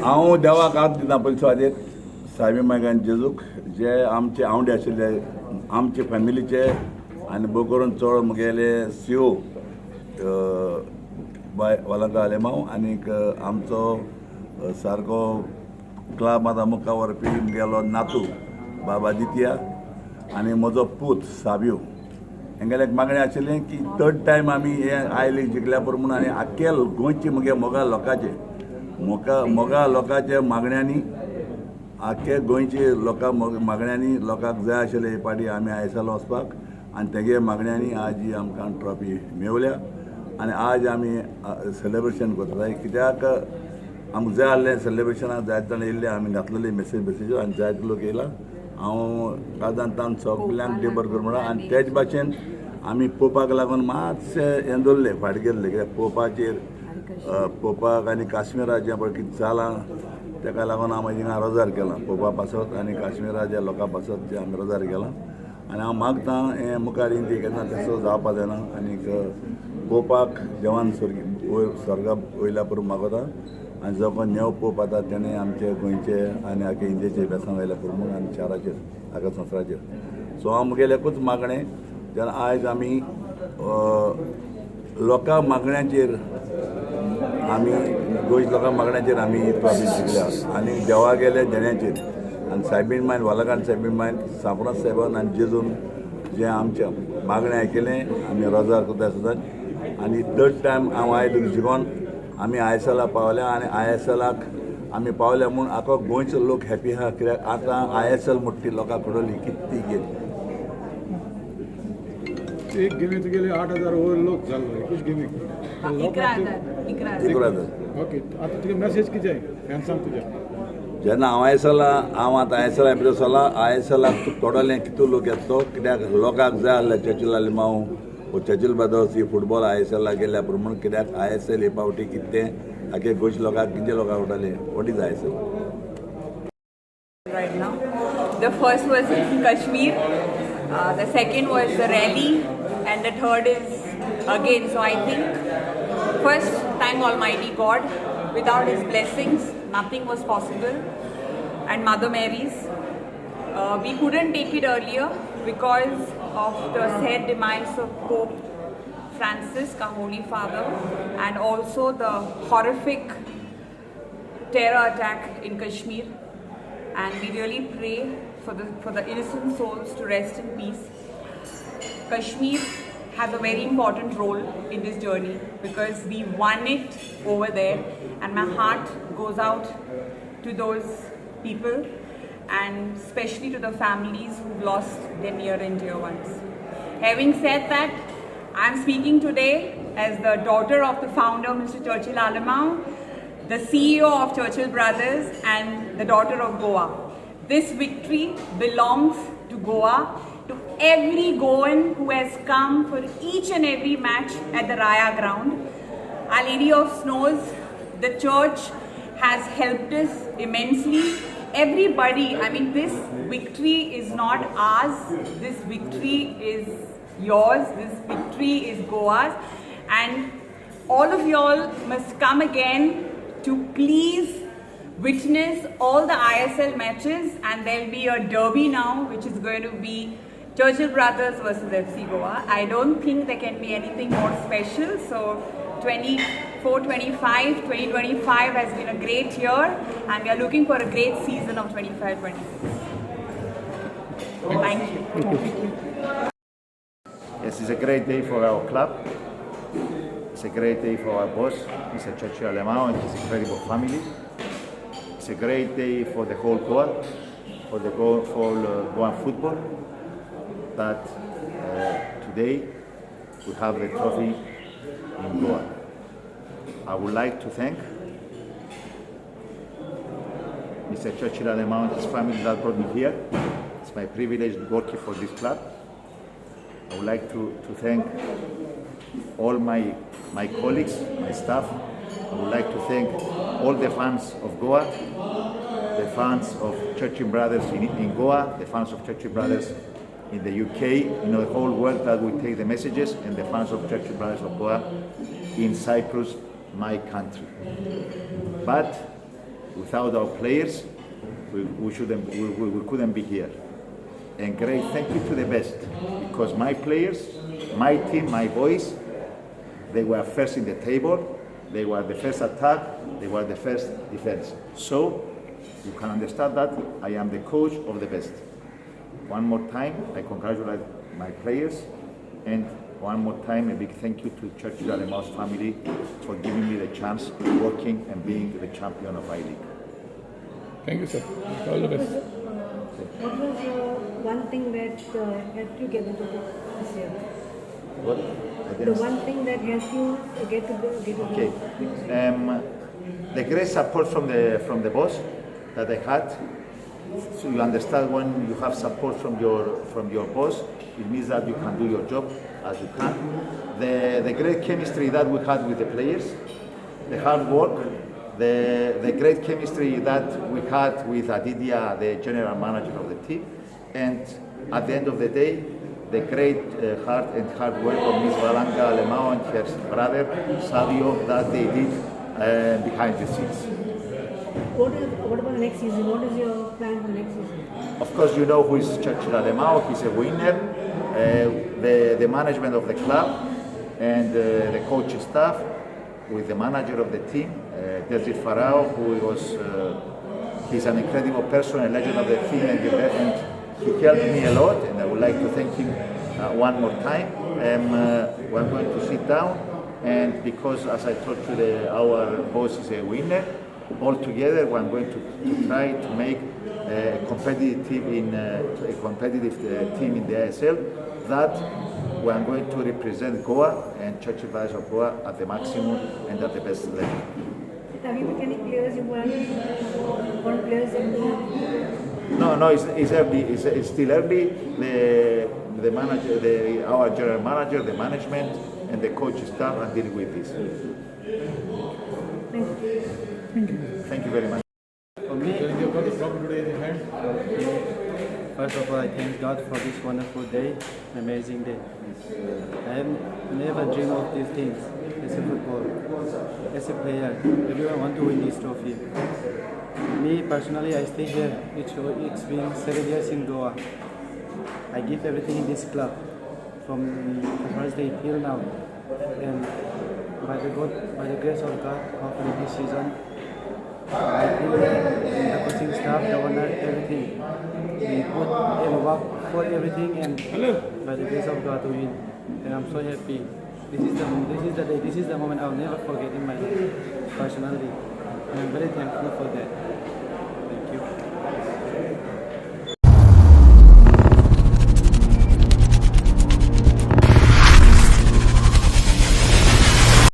हांव देवाक आर्त दिता पयलीं सुवातेर सायबी मायकान जेजूक जे आमचे आवडे आशिल्ले आमचे फॅमिलीचे आनी भोव करून चड मुगेले सीओ बाय वलंका आलेमांव आनीक आमचो सारको क्लब आतां मुखार व्हरपी मुगेलो नातू बाबा आदित्या आनी म्हजो पूत साबियो हेंगेले एक मागणें आशिल्लें की 3rd टायम आमी हे आय लीग जिखल्या प्रमाण आनी आख्या गोंयचे मुगे मोगा लोकांचे मागण्यांनी आख्या गोंयचे मागण्यांनी लोकांक जाय आशिल्ले हे पाटी आमी आयएसएल वचपाक आनी तेगे मागण्यांनी आज ही आमकां ट्रॉफी मेवल्या आनी आज आमी सेलेब्रेशन करतात कित्याक आमकां जाय आसलें सेलेब्रेशनाक जायते जाण येयल्ले आमी घातलेले मेसेज आनी जायते लोक येयला हांव कादांतान सगल्यांक टेबर कर म्हणून आनी तेच भाशेन आमी पोपाक लागून मातशें हें दवरलें फाट गेल्ले कित्याक पोपाक आनी काश्मीराक जें पळय कितें जालां तेका लागून हांव हिंगा रोजार केलां पोपा पासत आनी काश्मीरा ज्या लोकां पासत जे आमी रोजार केलां आनी हांव मागतां हें मुखार हिंदी केन्ना तसो जावपा जायना आनीक पोपाक देवान स्वर्गा वयल्या पुरो मागता आनी जो कोण नेव पोप आतां तेणें आमचे गोंयचे आनी आख्या इंडियेचे बेसांव वयल्या पुरो म्हूण आनी शाराचेर आख्या संवसाराचेर सो हांव मुगेलें एकूच मागणें जेन्ना आयज आमी लोकां मागण्यांचेर आमी गोंयच्या लोकां मागण्यांचेर आमी ही ट्रॉफी जिखल्या आनी देवा गेले देण्याचेर आनी सायबीण मायन वालाकान सायबीण मायन सांपरात साहेबान आनी जेजून जें आमच्या मागणें आयकलें आमी रोजार करता सदांच आनी 3rd टायम हांव आयज जिखोन आमी आयएसएलाक पावल्या आनी आयएसएलाक आमी पावल्या म्हूण आख्खो गोंयचो लोक हॅपी आहा कित्याक आतां आयएसएल म्हणटी लोकांक कळली कितली गेली एक गेमीत गेले 8,000 ओव्हर लोक जाल्लो एकूच गेमीक 11,000 ओके आतां तुका मेसेज कितें जाय फॅन्सांक तुज्या जेन्ना हांव आतां आयएसएल एपिसोड चला आयएसएलाक तोडलें कितू लोक येतो कित्याक लोकांक जाय आसलें चर्चिल आलेमांव वो चर्चिल ब्रदर्स ही फुटबॉल आयएसएलाक गेल्या प्रमाण कित्याक आयएसएल हे पावटी कितें आख्या गोंयच्या लोकांक कितले लोकांक उडले what is ISL right now. The first was in Kashmir, the second was the rally, and the third is again. So I think first thank Almighty God. Without His blessings, nothing was possible. And Mother Mary's. We couldn't take it earlier because of the sad demise of Pope Francis, our Holy Father, and also the horrific terror attack in Kashmir. And we really pray for the innocent souls to rest in peace. Kashmir has a very important role in this journey because we won it over there, and my heart goes out to those people and especially to the families who've lost their near and dear ones. Having said that, I'm speaking today as the daughter of the founder, Mr. Churchill Alamau, the CEO of Churchill Brothers, and the daughter of Goa. This victory belongs to Goa, to every Goan who has come for each and every match at the Raya ground. Our Lady of Snows, the church has helped us immensely. Everybody, I mean, this victory is not ours, this victory is yours, this victory is Goa's, and all of y'all must come again to please witness all the ISL matches, and there'll be a derby now which is going to be Churchill Brothers versus FC Goa. I don't think there can be anything more special. So 2025 has been a great year, and we are looking for a great season of 25-26. Thank you. Yes, it's a great day for our club. It's a great day for our boss, Mr. Churchill Alemão, and his incredible family. It's a great day for the whole Goa, for the whole Goan football. That today we have the trophy in Goa. I would like to thank Mr. Churchill Alemão and his family that brought me here. It's my privilege working for this club. I would like to thank all my colleagues, my staff. I would like to thank all the fans of Goa, the fans of Churchill Brothers in Goa, the fans of Churchill Brothers in the UK, the whole world that will take the messages, and the fans of Churchill Brothers of Goa in Cyprus, my country. But Without our players, we couldn't be here. And great thank you to the best, because my players, my team, my boys, they were first in the table, they were the first attack, they were the first defense. So you can understand that I am the coach of the best. One more time, I congratulate my players, and one more time, a big thank you to Churchill and Mouse family for giving me the chance working and being the champion of I-League. Thank you, sir. All the best. What was one thing that helped you get into this year? What? The one thing that helped you get into Okay. The great support from the boss that I had. So you understand, when you have support from your boss, it means that you can do your job as you can. The great chemistry that we had with the players, the hard work, the great chemistry that we had with Aditya, the general manager of the team, and at the end of the day, the great heart and hard work of Ms. Valanga Alemao and her brother Savio that they did behind the scenes. What about the next season? What is your plan for next season? Of course, you know who is Churchill Alemao. He's a winner. The management of the club and the coaching staff, with the manager of the team, Desiree Farao, who was he's an incredible person, a legend of the team, and he helped me a lot, and I would like to thank him one more time. We're going to sit down, and because, as I told you, our boss is a winner, all together we're going to try to make a competitive team in the ISL that we're going to represent Goa and Churchill Village of Goa at the maximum and at the best level. Have you picked any players you want players in the No, it's early. It's still early. The manager, our general manager, the management, and the coaching staff are dealing with this. Thank you very much. For me, you've got the problem today in hand. First of all, I thank God for this wonderful day, amazing day. I have never dreamed of these things as a football, as a player. Everyone wants to win this trophy. Me personally, I stay here. It's been 7 years in Goa. I give everything in this club from the first day till now. And by the grace of God, hopefully this season, I feel the coaching staff, the owner, everything. We put and work for everything, and by the grace of God, we win. And I'm so happy. This is the day, this is the moment I'll never forget in my life, personally. And I'm very thankful for that.